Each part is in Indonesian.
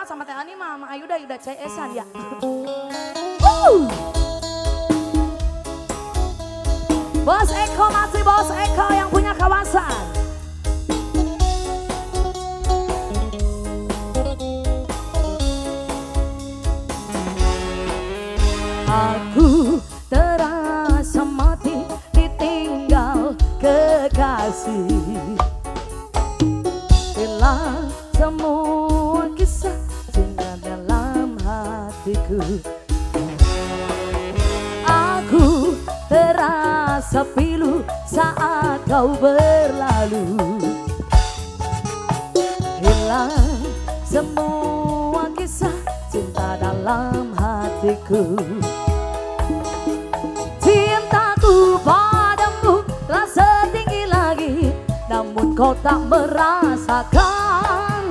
sama Teh Ani mah Ayuda CS-an ya. Bos Eko masih Bos Eko yang punya kawasan. Aku terasa mati ditinggal kekasih, hilang semua kisah cinta dalam hatiku. Aku terasa pilu saat kau berlalu, hilang semua kisah cinta dalam hatiku. Cintaku padamu rasa tinggi lagi, namun kau tak merasakan.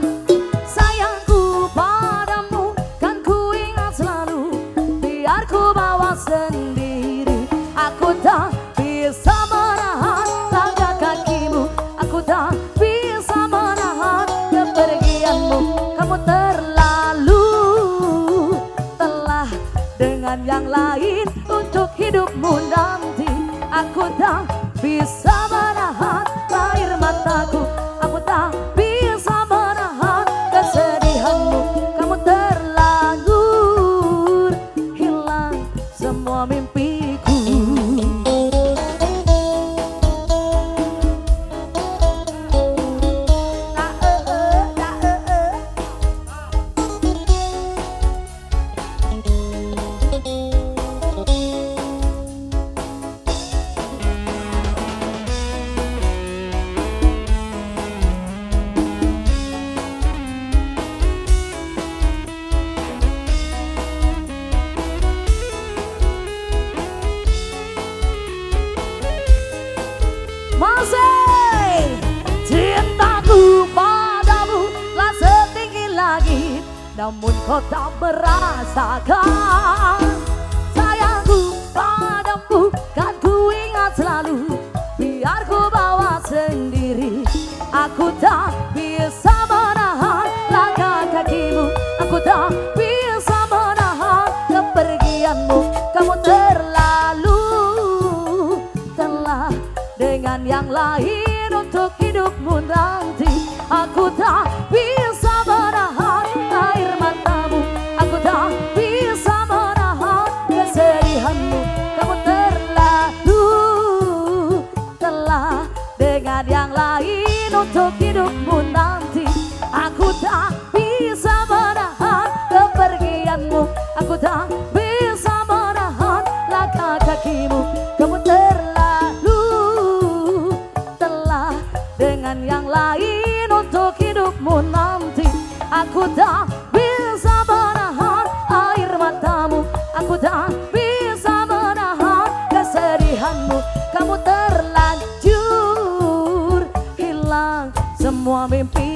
Sayangku padamu kan ku ingat selalu, biar ku bawa sendiri. Aku tak bisa menahan langkah kakimu, aku tak bisa menahan kepergianmu. Kamu terlalu telah dengan yang lain untuk hidupmu nanti. Aku tak bisa menahan air mataku, aku tak bisa menahan kesedihanmu. Kamu terlanjur hilang semua mimpiku. Masih cintaku padamu lah setinggi langit, namun kau tak merasakan. Sayangku padamu kan ku ingat selalu, biar ku bawa sendiri. Aku tak bisa menahan langkah kakimu, aku tak bisa menahan kepergianmu. Kamu terlalu telah dengan yang lain untuk hidupmu nanti. Aku tak bisa menahan air matamu, aku tak bisa menahan kesedihanmu. Kamu terlalu telah dengan yang lain untuk hidupmu nanti. Aku tak bisa menahan kepergianmu, aku tak bisa menahan langkah kakimu. Kamu terlalu telah dengan yang lain untuk hidupmu nanti. Aku tak bisa menahan air matamu, aku tak bisa menahan kesedihanmu. Kamu terlanjur hilang semua mimpi.